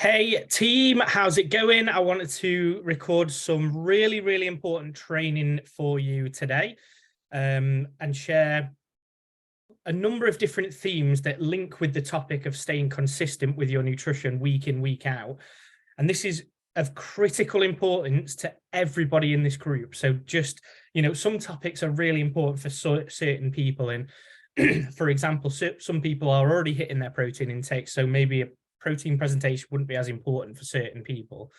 Hey team, how's it going? I wanted to record some really important training for you today, and share a number of different themes that link with the topic of staying consistent with your nutrition week in, week out. And this is of critical importance to everybody in this group. So just, some topics are really important for certain people. And for example, some people are already hitting their protein intake, so maybe a protein presentation wouldn't be as important for certain people.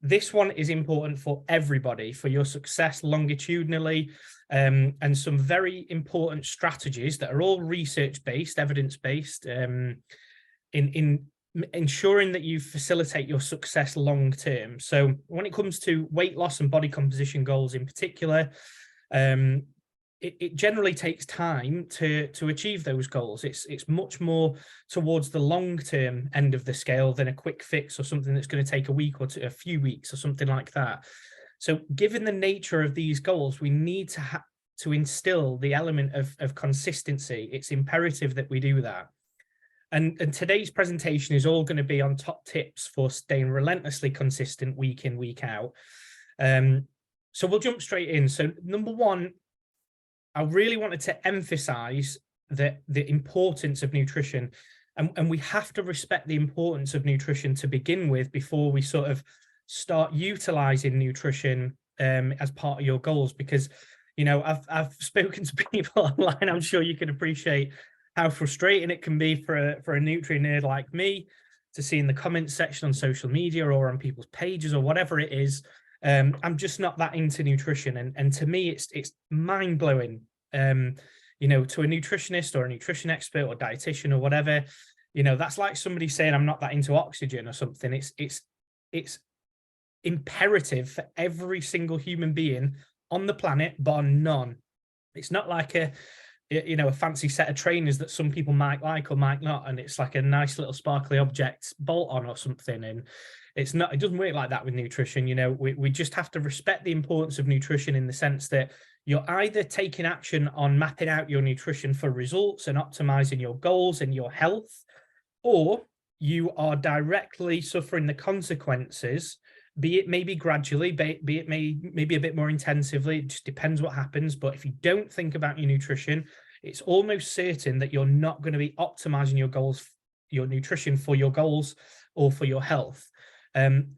This one is important for everybody, for your success longitudinally, and some very important strategies that are all research-based, evidence-based, in ensuring that you facilitate your success long term. So when it comes to weight loss and body composition goals in particular, it generally takes time to achieve those goals. It's much more towards the long-term end of the scale than a quick fix or something that's going to take a week or two, a few weeks or something like that. So given the nature of these goals, we need to instill the element of consistency. It's imperative that we do that. And today's presentation is all going to be on top tips for staying relentlessly consistent week in, week out. So we'll jump straight in. So number one, I really wanted to emphasize the importance of nutrition, and we have to respect the importance of nutrition to begin with before we sort of start utilizing nutrition as part of your goals. Because, I've spoken to people online. I'm sure you can appreciate how frustrating it can be for a nutri nerd like me to see in the comments section on social media or on people's pages or whatever it is. I'm just not that into nutrition, and to me it's mind-blowing. To a nutritionist or a nutrition expert or dietitian or whatever, that's like somebody saying I'm not that into oxygen or something. It's imperative for every single human being on the planet, bar none. It's not like a fancy set of trainers that some people might like or might not, and it's like a nice little sparkly object bolt on or something. And it's not, it doesn't work like that with nutrition. We just have to respect the importance of nutrition in the sense that you're either taking action on mapping out your nutrition for results and optimizing your goals and your health, or you are directly suffering the consequences, be it maybe gradually, be it maybe a bit more intensively. It just depends what happens. But if you don't think about your nutrition, it's almost certain that you're not going to be optimizing your goals, your nutrition for your goals or for your health.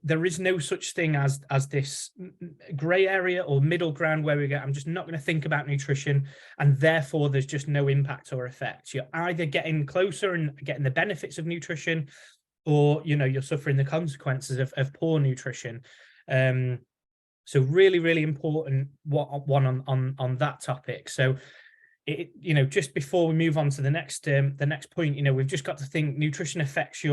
There is no such thing as this gray area or middle ground where we go, I'm just not going to think about nutrition, and therefore there's just no impact or effect. You're either getting closer and getting the benefits of nutrition, or you're suffering the consequences of poor nutrition. So really important one on that topic. So just before we move on to the next point, we've just got to think nutrition affects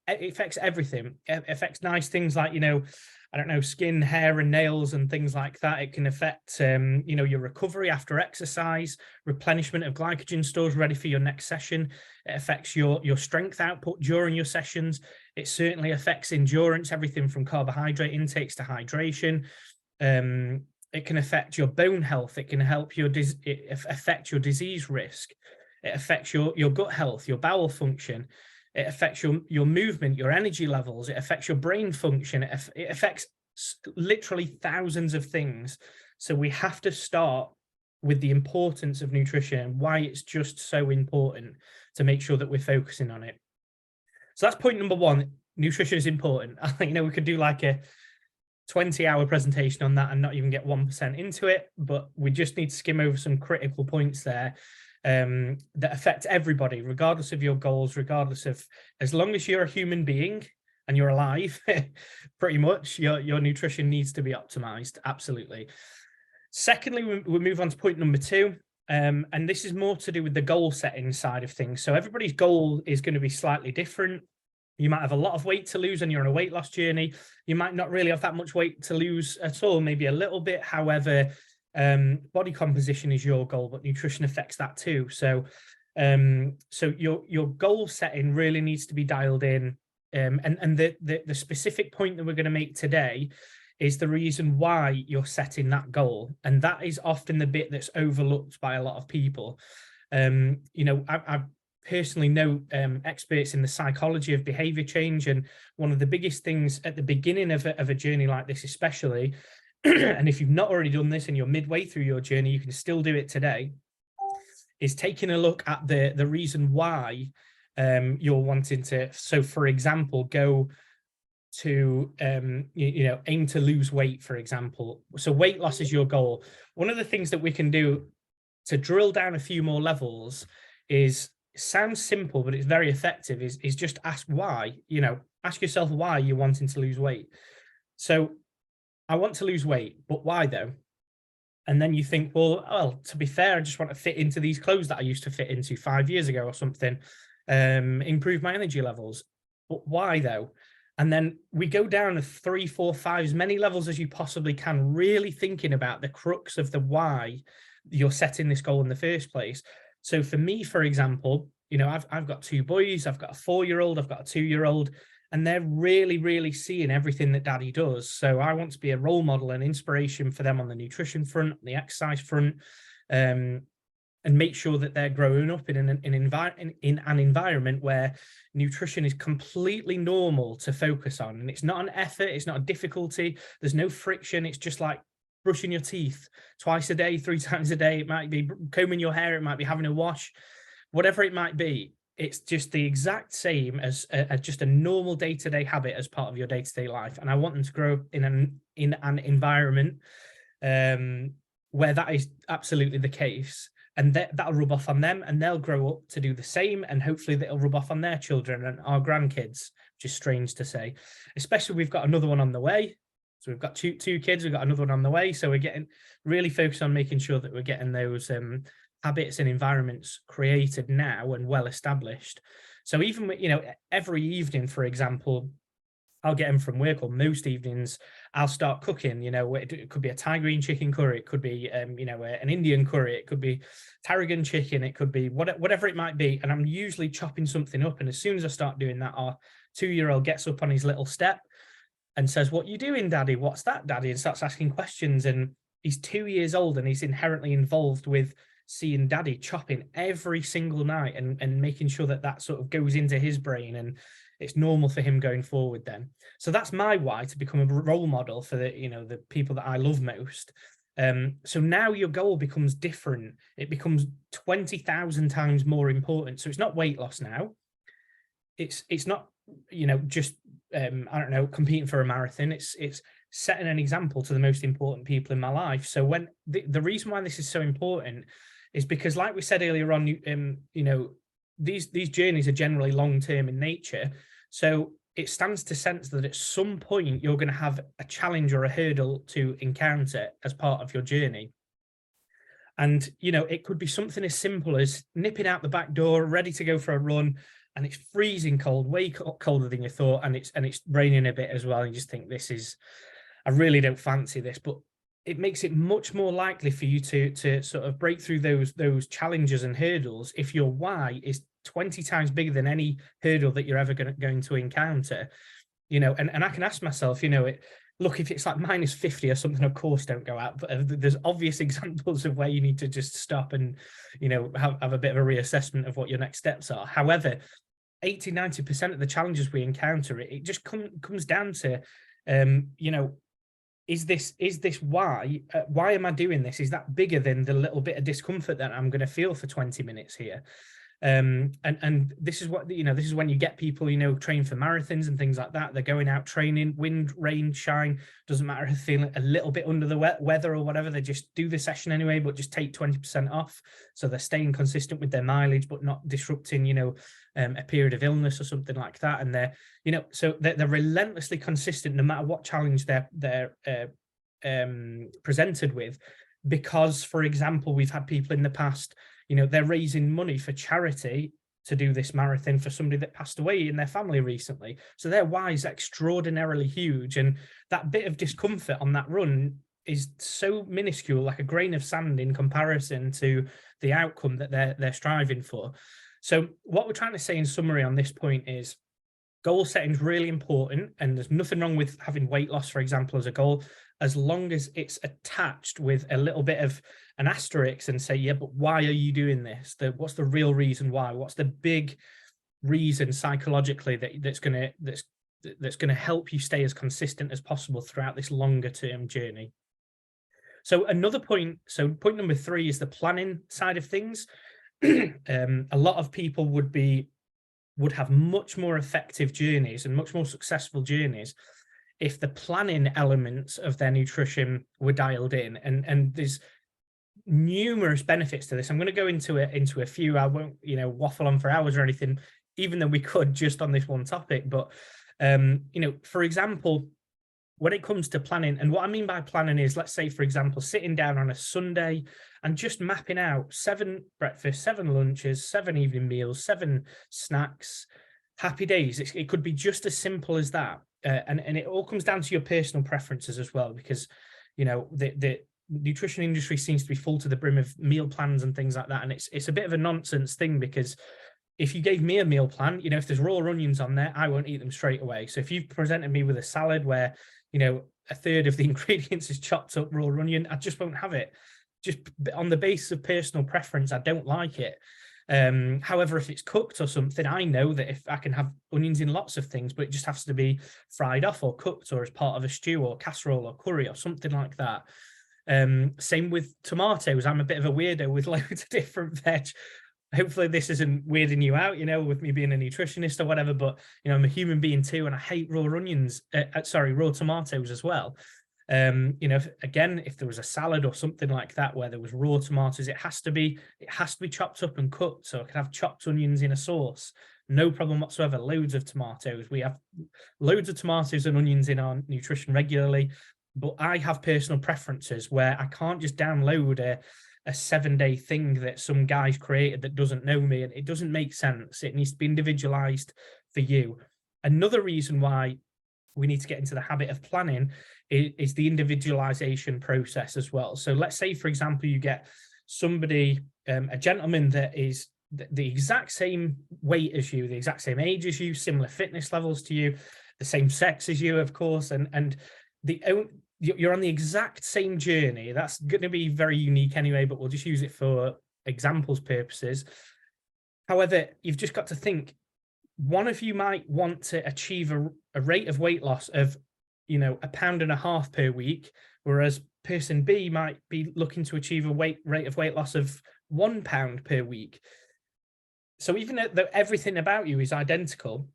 it affects everything. It affects nice things like, I don't know, skin, hair and nails and things like that. It can affect, your recovery after exercise, replenishment of glycogen stores ready for your next session. It affects your strength output during your sessions. It certainly affects endurance, everything from carbohydrate intakes to hydration. It can affect your bone health. It can help affect your disease risk. It affects your gut health, your bowel function. It affects your movement, your energy levels. It affects your brain function. It affects literally thousands of things. So we have to start with the importance of nutrition and why it's just so important to make sure that we're focusing on it. So that's point number one. Nutrition is important. I think, we could do like a 20-hour presentation on that and not even get 1% into it, but we just need to skim over some critical points there that affect everybody, regardless of your goals, regardless of, as long as you're a human being and you're alive, pretty much your nutrition needs to be optimized. Absolutely. Secondly, we move on to point number two, and this is more to do with the goal setting side of things. So everybody's goal is going to be slightly different. You might have a lot of weight to lose and you're on a weight loss journey. You might not really have that much weight to lose at all, maybe a little bit. However, body composition is your goal, but nutrition affects that too. So your goal setting really needs to be dialed in. And the specific point that we're going to make today is the reason why you're setting that goal. And that is often the bit that's overlooked by a lot of people. personally know experts in the psychology of behavior change, and one of the biggest things at the beginning of a journey like this especially, and if you've not already done this and you're midway through your journey, you can still do it today, is taking a look at the reason why you're wanting to. So for example, go to aim to lose weight, for example. So weight loss is your goal. One of the things that we can do to drill down a few more levels is, sounds simple, but it's very effective, is just ask why. Ask yourself why you're wanting to lose weight. So I want to lose weight, but why though? And then you think, well, to be fair, I just want to fit into these clothes that I used to fit into 5 years ago or something, improve my energy levels. But why though? And then we go down to 3, 4, 5, as many levels as you possibly can, really thinking about the crux of the why you're setting this goal in the first place. So for me, for example, I've got 2 boys, I've got a 4-year-old, I've got a 2-year-old, and they're really, really seeing everything that daddy does. So I want to be a role model and inspiration for them on the nutrition front, on the exercise front, and make sure that they're growing up in an environment where nutrition is completely normal to focus on. And it's not an effort, it's not a difficulty, there's no friction. It's just like brushing your teeth twice a day, 3 times a day. It might be combing your hair, it might be having a wash, whatever it might be. It's just the exact same as just a normal day-to-day habit as part of your day-to-day life. And I want them to grow up in an environment where that is absolutely the case. And that'll rub off on them, and they'll grow up to do the same, and hopefully that'll rub off on their children and our grandkids, which is strange to say. Especially we've got another one on the way. So we've got two kids, we've got another one on the way. So we're getting really focused on making sure that we're getting those habits and environments created now and well established. So even, every evening, for example, I'll get him from work, or most evenings I'll start cooking. It could be a Thai green chicken curry, it could be an Indian curry, it could be tarragon chicken, it could be whatever it might be. And I'm usually chopping something up, and as soon as I start doing that, our 2-year-old gets up on his little step and says, "What you doing, daddy? What's that, daddy?" and starts asking questions. And he's 2 years old, and he's inherently involved with seeing daddy chopping every single night, and making sure that sort of goes into his brain, and it's normal for him going forward then. So that's my why, to become a role model for the people that I love most. So now your goal becomes different. It becomes 20,000 times more important. So it's not weight loss now. It's not, just, I don't know, competing for a marathon. It's setting an example to the most important people in my life. So when the reason why this is so important is because, like we said earlier on, these journeys are generally long-term in nature. So it stands to sense that at some point you're going to have a challenge or a hurdle to encounter as part of your journey. And, it could be something as simple as nipping out the back door, ready to go for a run, and it's freezing cold, way colder than you thought, and it's raining a bit as well. And you just think, I really don't fancy this. But it makes it much more likely for you to sort of break through those challenges and hurdles if your why is 20 times bigger than any hurdle that you're ever going to encounter. And I can ask myself, look, if it's like -50 or something, of course don't go out. But there's obvious examples of where you need to just stop and have a bit of a reassessment of what your next steps are. However, 80-90% of the challenges we encounter, it just comes down to is this why am I doing this? Is that bigger than the little bit of discomfort that I'm going to feel for 20 minutes here? And this is what, this is when you get people, train for marathons and things like that. They're going out training, wind, rain, shine, doesn't matter if they're feeling a little bit under the weather or whatever, they just do the session anyway, but just take 20% off. So they're staying consistent with their mileage, but not disrupting, a period of illness or something like that. And they're, so they're relentlessly consistent no matter what challenge they're presented with. Because, for example, we've had people in the past, they're raising money for charity to do this marathon for somebody that passed away in their family recently. So their why is extraordinarily huge. And that bit of discomfort on that run is so minuscule, like a grain of sand in comparison to the outcome that they're striving for. So what we're trying to say in summary on this point is goal setting is really important. And there's nothing wrong with having weight loss, for example, as a goal, as long as it's attached with a little bit of an asterisk and say, yeah, but why are you doing this? What's the real reason why? What's the big reason psychologically that's going to help you stay as consistent as possible throughout this longer term journey? So another point, so point number 3 is the planning side of things. A lot of people would have much more effective journeys and much more successful journeys if the planning elements of their nutrition were dialed in. And there's numerous benefits to this. I'm going to go into a few. I won't, waffle on for hours or anything, even though we could just on this one topic. But for example, when it comes to planning, and what I mean by planning is, let's say, for example, sitting down on a Sunday and just mapping out 7 breakfasts, 7 lunches, 7 evening meals, 7 snacks, happy days. It could be just as simple as that. And it all comes down to your personal preferences as well, because, the nutrition industry seems to be full to the brim of meal plans and things like that. And it's a bit of a nonsense thing, because if you gave me a meal plan, if there's raw onions on there, I won't eat them straight away. So if you've presented me with a salad where, a third of the ingredients is chopped up raw onion, I just won't have it. Just on the basis of personal preference, I don't like it. However, if it's cooked or something, I know that if I can have onions in lots of things, but it just has to be fried off or cooked or as part of a stew or casserole or curry or something like that. Same with tomatoes. I'm a bit of a weirdo with loads of different veg. Hopefully this isn't weirding you out, with me being a nutritionist or whatever, but, I'm a human being too, and I hate raw tomatoes as well. Again, if there was a salad or something like that where there was raw tomatoes, it has to be chopped up and cooked. So I can have chopped onions in a sauce, no problem whatsoever. Loads of tomatoes. We have loads of tomatoes and onions in our nutrition regularly, but I have personal preferences where I can't just download a 7-day thing that some guy's created that doesn't know me, and it doesn't make sense. It needs to be individualized for you. Another reason why we need to get into the habit of planning is the individualization process as well. So let's say, for example, you get somebody, a gentleman that is the exact same weight as you, the exact same age as you, similar fitness levels to you, the same sex as you, of course, and you're on the exact same journey. That's going to be very unique anyway, but we'll just use it for examples purposes. However, you've just got to think, one of you might want to achieve a rate of weight loss of, 1.5 pounds per week, whereas person B might be looking to achieve a rate of weight loss of 1 pound per week. So even though everything about you is identical,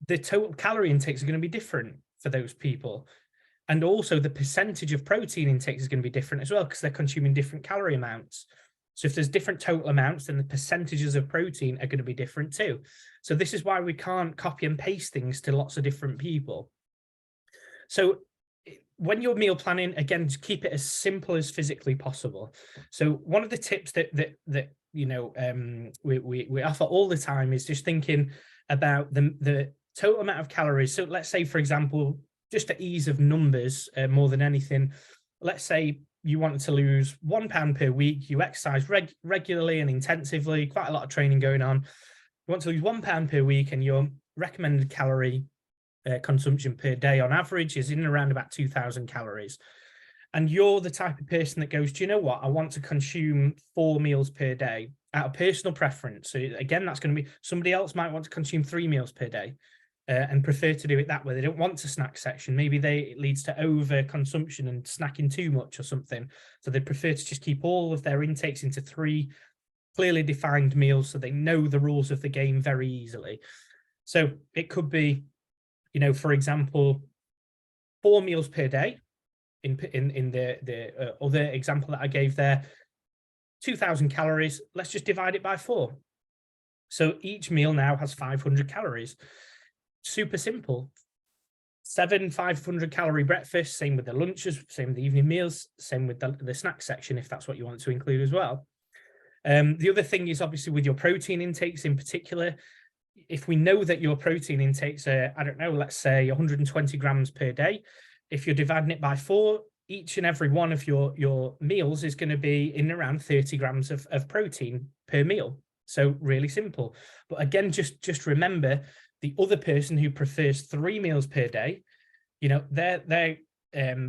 the total calorie intakes are going to be different for those people. And also the percentage of protein intake is going to be different as well, because they're consuming different calorie amounts. So if there's different total amounts, then the percentages of protein are going to be different too. So this is why we can't copy and paste things to lots of different people. So when you're meal planning, again, just keep it as simple as physically possible. So one of the tips that we offer all the time is just thinking about the total amount of calories. So let's say, for example, just to ease of numbers more than anything, let's say you wanted to lose 1 pound per week, you exercise regularly and intensively, quite a lot of training going on. You want to lose 1 pound per week, and your recommended calorie consumption per day on average is in and around about 2,000 calories. And you're the type of person that goes, do you know what? I want to consume 4 meals per day out of personal preference. So again, that's going to be, somebody else might want to consume 3 meals per day. And prefer to do it that way. They don't want to snack section. Maybe it leads to over consumption and snacking too much or something. So they prefer to just keep all of their intakes into 3 clearly defined meals, so they know the rules of the game very easily. So it could be, for example, 4 meals per day. In the other example that I gave there, 2,000 calories. Let's just divide it by 4. So each meal now has 500 calories. Super simple. 7 500-calorie breakfasts, same with the lunches, same with the evening meals, same with the snack section, if that's what you want to include as well. The other thing is obviously with your protein intakes in particular. If we know that your protein intakes are, I don't know, let's say 120 grams per day, if you're dividing it by 4, each and every one of your meals is going to be in around 30 grams of protein per meal. So really simple. But again, just remember, the other person who prefers 3 meals per day, they're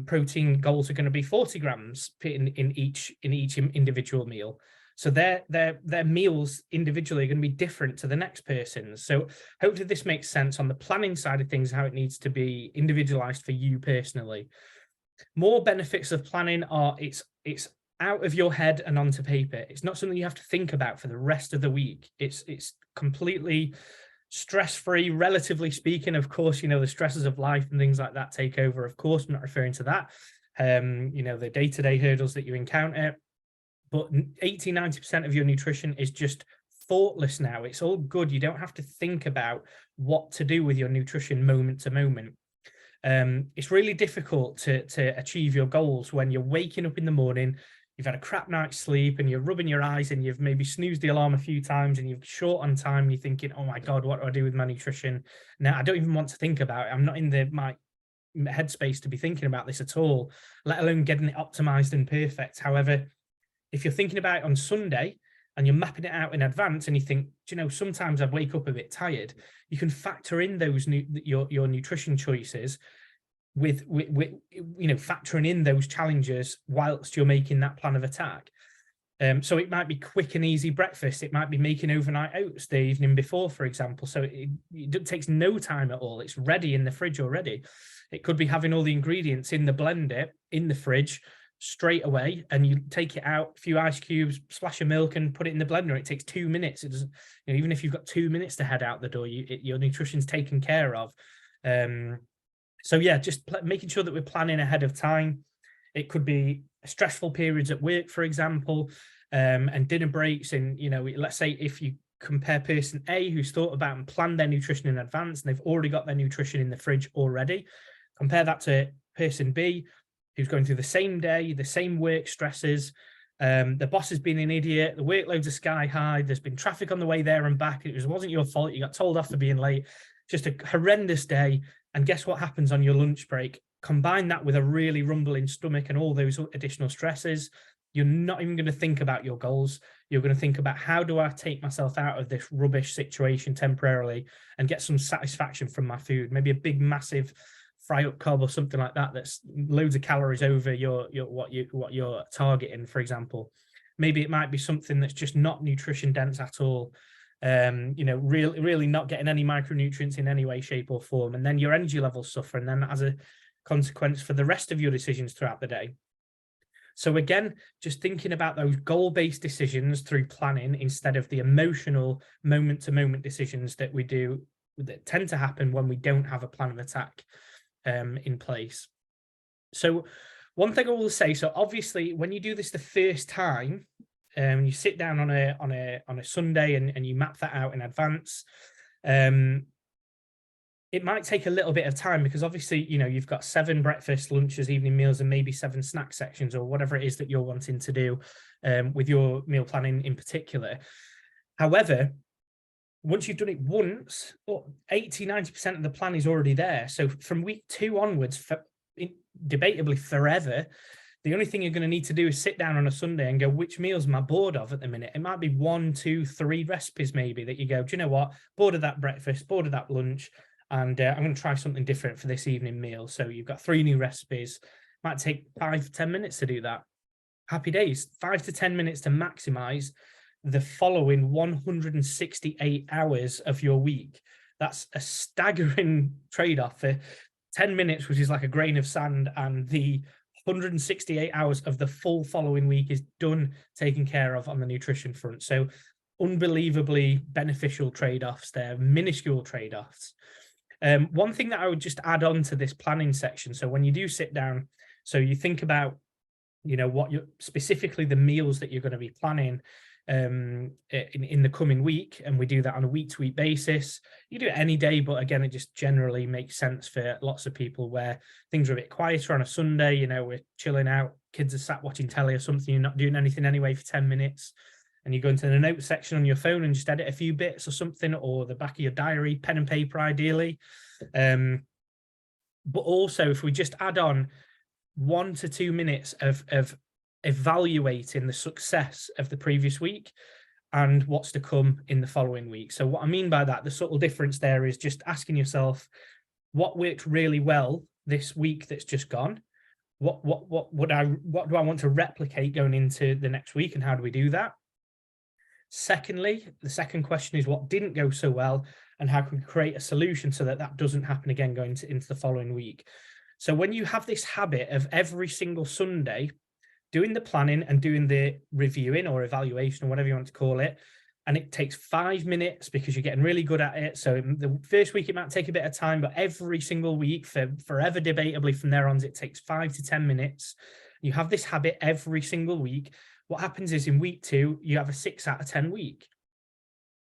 protein goals are going to be 40 grams in each individual meal. So their meals individually are going to be different to the next person's. So hopefully this makes sense on the planning side of things, how it needs to be individualized for you personally. More benefits of planning are it's out of your head and onto paper. It's not something you have to think about for the rest of the week. It's completely stress-free, relatively speaking. Of course, you know, the stresses of life and things like that take over. Of course, I'm not referring to that. You know, the day-to-day hurdles that you encounter. But 80-90% of your nutrition is just thoughtless now. It's all good. You don't have to think about what to do with your nutrition moment to moment. It's really difficult to achieve your goals when you're waking up in the morning, you've had a crap night's sleep and you're rubbing your eyes and you've maybe snoozed the alarm a few times and you're short on time. And you're thinking, oh my God, what do I do with my nutrition? Now, I don't even want to think about it. I'm not in my headspace to be thinking about this at all, let alone getting it optimized and perfect. However, if you're thinking about it on Sunday and you're mapping it out in advance and you think, do you know, sometimes I wake up a bit tired, you can factor in those your nutrition choices with you know, factoring in those challenges whilst you're making that plan of attack. So it might be quick and easy breakfast. It might be making overnight oats the evening before, for example. So it takes no time at all. It's ready in the fridge already. It could be having all the ingredients in the blender in the fridge straight away, and you take it out, a few ice cubes, splash of milk, and put it in the blender. It takes 2 minutes. It doesn't, you know, even if you've got 2 minutes to head out the door, your nutrition's taken care of. So yeah, just making sure that we're planning ahead of time. It could be stressful periods at work, for example, and dinner breaks. And, you know, let's say if you compare person A, who's thought about and planned their nutrition in advance, and they've already got their nutrition in the fridge already, compare that to person B, who's going through the same day, the same work stresses. The boss has been an idiot. The workloads are sky high. There's been traffic on the way there and back. It wasn't your fault. You got told off for being late. Just a horrendous day. And guess what happens on your lunch break? Combine that with a really rumbling stomach and all those additional stresses. You're not even going to think about your goals. You're going to think about, how do I take myself out of this rubbish situation temporarily and get some satisfaction from my food? Maybe a big, massive fry up cob or something like that that's loads of calories over what you're targeting, for example. Maybe it might be something that's just not nutrition dense at all. You know, really not getting any micronutrients in any way, shape, or form, and then your energy levels suffer, and then as a consequence for the rest of your decisions throughout the day. So again, just thinking about those goal-based decisions through planning instead of the emotional moment-to-moment decisions that we do, that tend to happen when we don't have a plan of attack in place. So one thing I will say, so obviously when you do this the first time, you sit down on a Sunday and you map that out in advance, it might take a little bit of time, because obviously, you know, you've got 7 breakfast, lunches, evening meals, and maybe 7 snack sections, or whatever it is that you're wanting to do with your meal planning in particular. However, once you've done it once, 80-90% of the plan is already there. So from week 2 onwards, debatably forever, the only thing you're going to need to do is sit down on a Sunday and go, which meals am I bored of at the minute? It might be 1, 2, 3 recipes maybe that you go, do you know what? Bored of that breakfast, bored of that lunch, and I'm going to try something different for this evening meal. So you've got 3 new recipes. Might take 5-10 minutes to do that. Happy days. 5 to 10 minutes to maximize the following 168 hours of your week. That's a staggering trade-off for 10 minutes, which is like a grain of sand, and the 168 hours of the full following week is done, taken care of on the nutrition front. So unbelievably beneficial trade-offs there, minuscule trade-offs. One thing that I would just add on to this planning section, so when you do sit down, so you think about, you know, what you're specifically the meals that you're going to be planning in the coming week, and we do that on a week-to-week basis. You do it any day, but again, it just generally makes sense for lots of people where things are a bit quieter on a Sunday. You know, we're chilling out, kids are sat watching telly or something, you're not doing anything anyway for 10 minutes, and you go into the notes section on your phone and just edit a few bits or something, or the back of your diary, pen and paper ideally. But also, if we just add on 1 to 2 minutes of evaluating the success of the previous week and what's to come in the following week. So what I mean by that, the subtle difference there is just asking yourself, what worked really well this week that's just gone? what do I want to replicate going into the next week, and how do we do that? Secondly, the second question is what didn't go so well, and how can we create a solution so that that doesn't happen again going into the following week. So when you have this habit of every single Sunday doing the planning and doing the reviewing or evaluation or whatever you want to call it, and it takes 5 minutes because you're getting really good at it. So the first week it might take a bit of time, but every single week, forever debatably from there on, it takes 5 to 10 minutes. You have this habit every single week. What happens is in week 2, you have a 6 out of 10 week,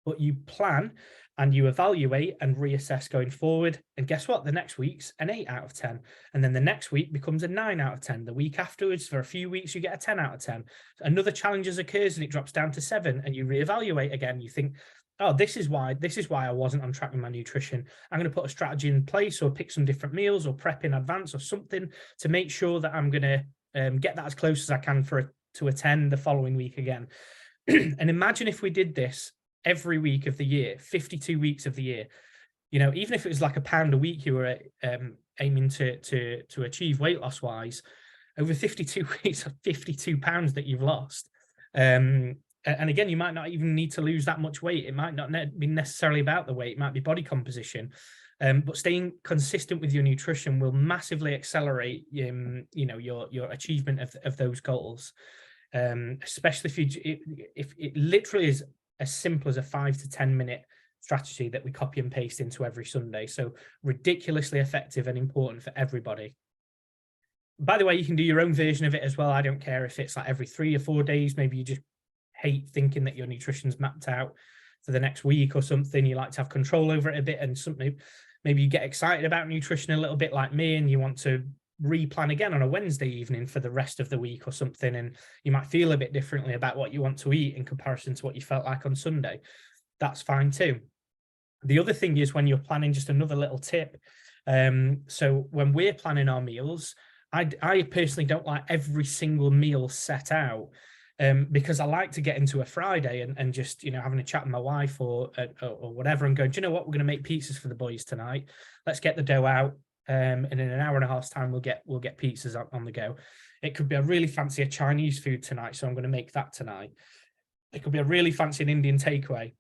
but you plan and you evaluate and reassess going forward. And guess what? The next week's an 8 out of 10. And then the next week becomes a 9 out of 10. The week afterwards, for a few weeks, you get a 10 out of 10. Another challenge occurs and it drops down to 7, and you reevaluate again. You think, oh, this is why I wasn't on track with my nutrition. I'm going to put a strategy in place, or pick some different meals, or prep in advance, or something to make sure that I'm going to get that as close as I can to attend the following week again. And imagine if we did this every week of the year, 52 weeks of the year. You know, even if it was like £1 a week you were aiming to achieve weight loss wise, over 52 weeks, £52 that you've lost. And again, you might not even need to lose that much weight. It might not be necessarily about the weight. It might be body composition. But staying consistent with your nutrition will massively accelerate, you know, your achievement of those goals. Especially if it literally is as simple as a 5 to 10 minute strategy that we copy and paste into every Sunday. So ridiculously effective and important for everybody. By the way, you can do your own version of it as well. I don't care if it's like every 3 or 4 days. Maybe you just hate thinking that your nutrition's mapped out for the next week or something. You like to have control over it a bit, and something, maybe you get excited about nutrition a little bit like me, and you want to replan again on a Wednesday evening for the rest of the week or something, and you might feel a bit differently about what you want to eat in comparison to what you felt like on Sunday. That's fine too. The other thing is, when you're planning, just another little tip, so when we're planning our meals, I personally don't like every single meal set out, because I like to get into a Friday and just, you know, having a chat with my wife or whatever, and going, do you know what, we're going to make pizzas for the boys tonight. Let's get the dough out. And in an hour and a half's time, we'll get pizzas on the go. It could be a really fancy Chinese food tonight, so I'm going to make that tonight. It could be a really fancy Indian takeaway,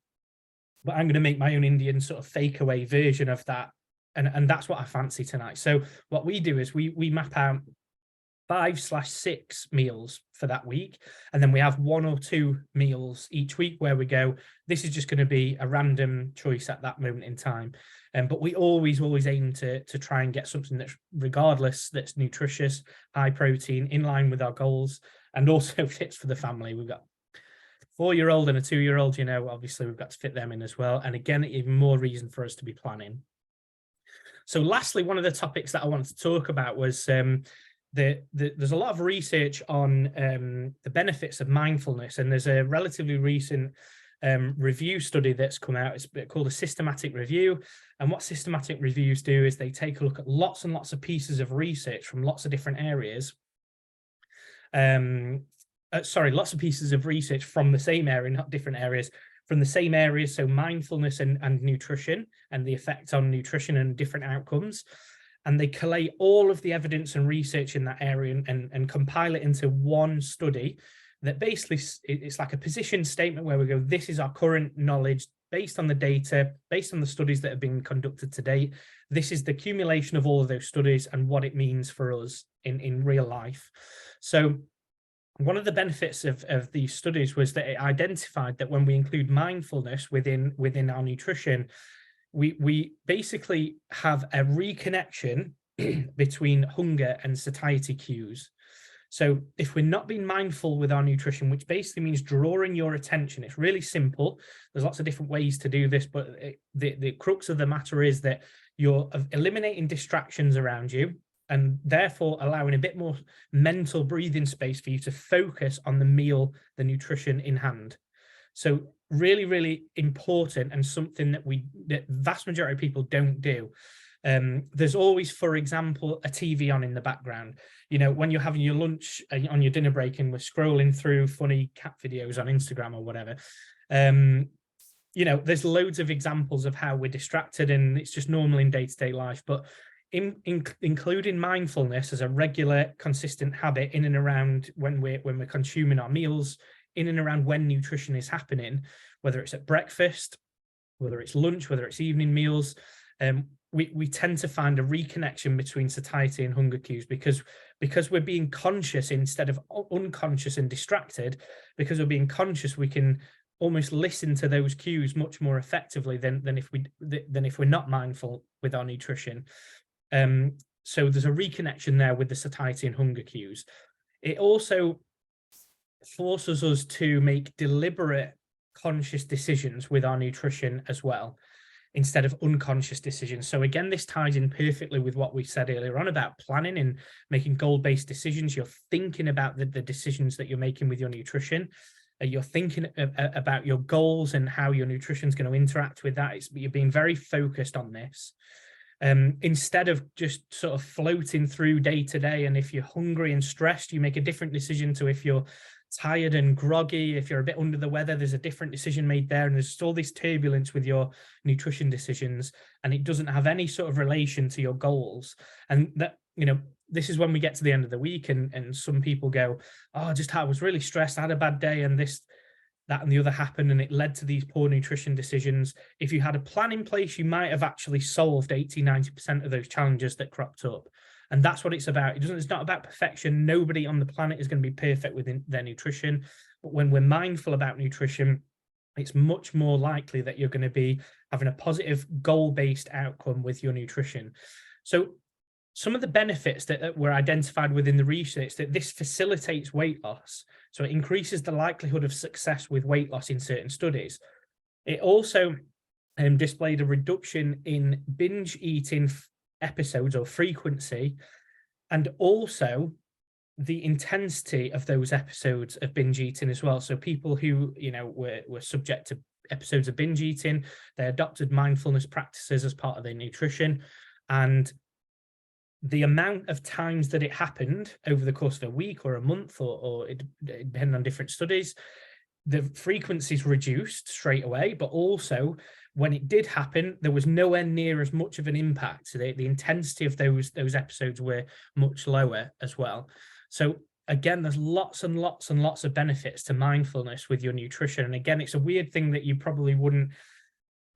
but I'm going to make my own Indian sort of fake away version of that, and that's what I fancy tonight. So what we do is we map out 5/6 meals for that week, and then we have 1 or 2 meals each week where we go, this is just going to be a random choice at that moment in time. But we always aim to try and get something that's, regardless, that's nutritious, high protein, in line with our goals, and also fits for the family. We've got a 4-year-old and a 2-year-old, you know, obviously we've got to fit them in as well. And again, even more reason for us to be planning. So lastly, one of the topics that I wanted to talk about was there's a lot of research on the benefits of mindfulness, and there's a relatively recent review study that's come out. It's called a systematic review, and what systematic reviews do is they take a look at lots and lots of pieces of research from lots of different areas. Lots of pieces of research from the same area, not different areas, from the same areas. So mindfulness and nutrition, and the effect on nutrition and different outcomes. And they collate all of the evidence and research in that area and compile it into one study that basically, it's like a position statement where we go, this is our current knowledge based on the data, based on the studies that have been conducted to date. This is the accumulation of all of those studies and what it means for us in real life. So one of the benefits of these studies was that it identified that when we include mindfulness within our nutrition, we basically have a reconnection between hunger and satiety cues. So if we're not being mindful with our nutrition, which basically means drawing your attention, it's really simple. There's lots of different ways to do this, but the crux of the matter is that you're eliminating distractions around you, and therefore allowing a bit more mental breathing space for you to focus on the meal, the nutrition in hand. So really, really important, and something that the vast majority of people don't do. There's always, for example, a TV on in the background. You know, when you're having your lunch on your dinner break and we're scrolling through funny cat videos on Instagram or whatever. You know, there's loads of examples of how we're distracted, and it's just normal in day-to-day life. But including mindfulness as a regular, consistent habit in and around when we're consuming our meals, in and around when nutrition is happening, whether it's at breakfast, whether it's lunch, whether it's evening meals. We tend to find a reconnection between satiety and hunger cues because we're being conscious instead of unconscious and distracted. Because we're being conscious, we can almost listen to those cues much more effectively than if we're not mindful with our nutrition. So there's a reconnection there with the satiety and hunger cues. It also forces us to make deliberate, conscious decisions with our nutrition as well, instead of unconscious decisions. So again, this ties in perfectly with what we said earlier on about planning and making goal-based decisions. You're thinking about the decisions that you're making with your nutrition. You're thinking about your goals and how your nutrition is going to interact with that. You're being very focused on this. Instead of just sort of floating through day to day. And if you're hungry and stressed, you make a different decision to if you're tired and groggy. If you're a bit under the weather, there's a different decision made there. And there's all this turbulence with your nutrition decisions, and it doesn't have any sort of relation to your goals. And that, this is when we get to the end of the week and some people go, oh, I was really stressed, I had a bad day, and this, that, and the other happened, and it led to these poor nutrition decisions. If you had a plan in place, you might have actually solved 80-90% of those challenges that cropped up. And that's what it's about. It's not about perfection. Nobody on the planet is going to be perfect within their nutrition. But when we're mindful about nutrition, it's much more likely that you're going to be having a positive goal-based outcome with your nutrition. So some of the benefits that were identified within the research, that this facilitates weight loss. So it increases the likelihood of success with weight loss in certain studies. It also displayed a reduction in binge eating episodes or frequency, and also the intensity of those episodes of binge eating as well. So people who were subject to episodes of binge eating, they adopted mindfulness practices as part of their nutrition, and the amount of times that it happened over the course of a week or a month, or it depending on different studies, the frequencies reduced straight away, but also when it did happen, there was nowhere near as much of an impact. So the intensity of those episodes were much lower as well. So again, there's lots and lots and lots of benefits to mindfulness with your nutrition. And again, it's a weird thing that you probably wouldn't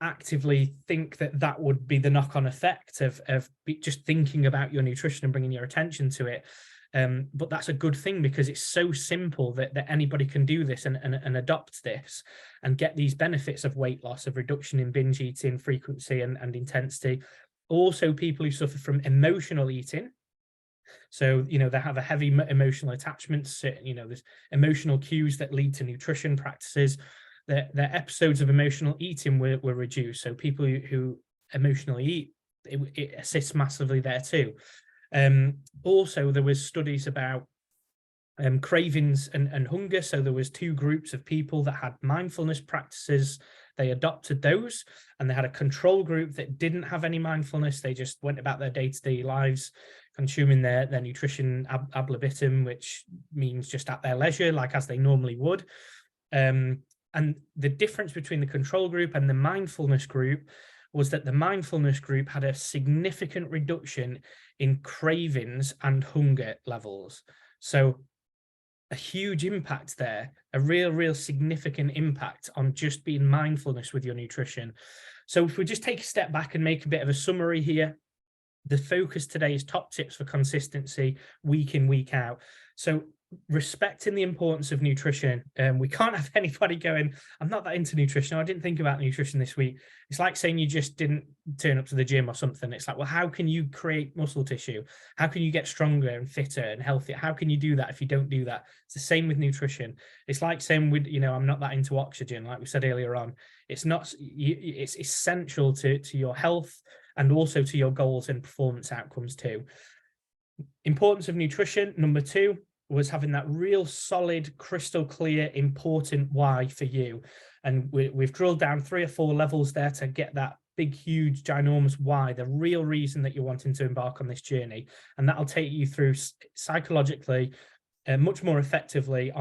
actively think that would be the knock-on effect of just thinking about your nutrition and bringing your attention to it. But that's a good thing, because it's so simple that anybody can do this and adopt this and get these benefits of weight loss, of reduction in binge eating frequency and intensity. Also, people who suffer from emotional eating. So, they have a heavy emotional attachment. So, there's emotional cues that lead to nutrition practices. Their episodes of emotional eating were reduced. So people who emotionally eat, it assists massively there too. Also, there was studies about cravings and hunger. So there was two groups of people that had mindfulness practices. They adopted those, and they had a control group that didn't have any mindfulness. They just went about their day-to-day lives, consuming their nutrition ad libitum, which means just at their leisure, like as they normally would. And the difference between the control group and the mindfulness group was that the mindfulness group had a significant reduction in cravings and hunger levels. So a huge impact there, a real significant impact on just being mindfulness with your nutrition. So if we just take a step back and make a bit of a summary here, the focus today is top tips for consistency week in, week out. So respecting the importance of nutrition. We can't have anybody going, I'm not that into nutrition, I didn't think about nutrition this week. It's like saying you just didn't turn up to the gym or something. It's like, well, how can you create muscle tissue? How can you get stronger and fitter and healthier? How can you do that if you don't do that? It's the same with nutrition. It's like saying, with I'm not that into oxygen, like we said earlier on. It's not, it's essential to your health and also to your goals and performance outcomes too. Importance of nutrition, number 2, was having that real solid, crystal clear, important why for you. And we've drilled down 3 or 4 levels there to get that big, huge, ginormous why, the real reason that you're wanting to embark on this journey. And that'll take you through psychologically, much more effectively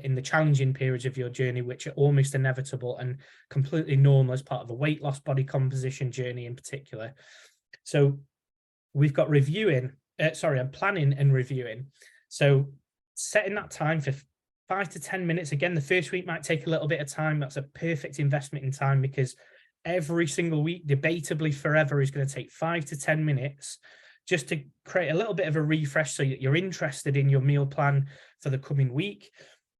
in the challenging periods of your journey, which are almost inevitable and completely normal as part of the weight loss, body composition journey in particular. So we've got reviewing, I'm planning and reviewing. So setting that time for 5 to 10 minutes. Again, the first week might take a little bit of time. That's a perfect investment in time, because every single week, debatably forever, is going to take 5 to 10 minutes just to create a little bit of a refresh so that you're interested in your meal plan for the coming week.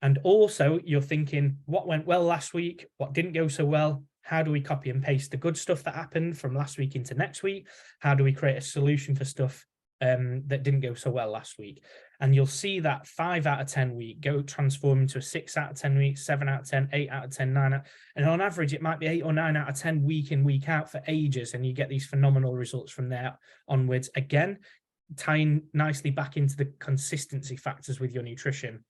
And also you're thinking, what went well last week? What didn't go so well? How do we copy and paste the good stuff that happened from last week into next week? How do we create a solution for stuff that didn't go so well last week? And you'll see that 5 out of 10 week go transform into a 6 out of 10 week, 7 out of 10, 8 out of 10, 9 out. And on average, it might be 8 or 9 out of 10 week in, week out for ages. And you get these phenomenal results from there onwards. Again, tying nicely back into the consistency factors with your nutrition.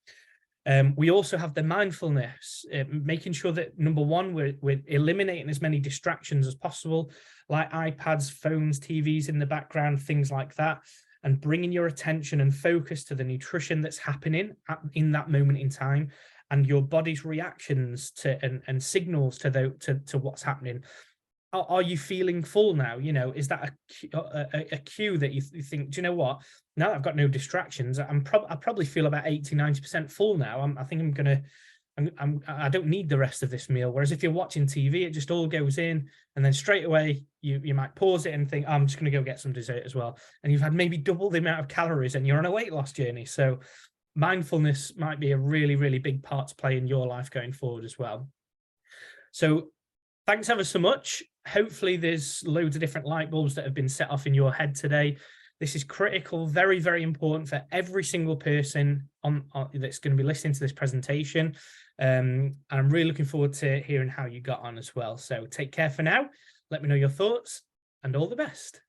We also have the mindfulness, making sure that, number one, we're eliminating as many distractions as possible, like iPads, phones, TVs in the background, things like that, and bringing your attention and focus to the nutrition that's happening in that moment in time, and your body's reactions to and signals to what's happening. Are you feeling full now? You know, is that a cue that you think, do you know what? Now I've got no distractions, I probably feel about 80–90% full now. I don't need the rest of this meal. Whereas if you're watching TV, it just all goes in, and then straight away you might pause it and think, I'm just going to go get some dessert as well. And you've had maybe double the amount of calories, and you're on a weight loss journey. So mindfulness might be a really, really big part to play in your life going forward as well. So thanks ever so much. Hopefully there's loads of different light bulbs that have been set off in your head today. This is critical, very, very important for every single person that's going to be listening to this presentation. And I'm really looking forward to hearing how you got on as well. So take care for now. Let me know your thoughts, and all the best.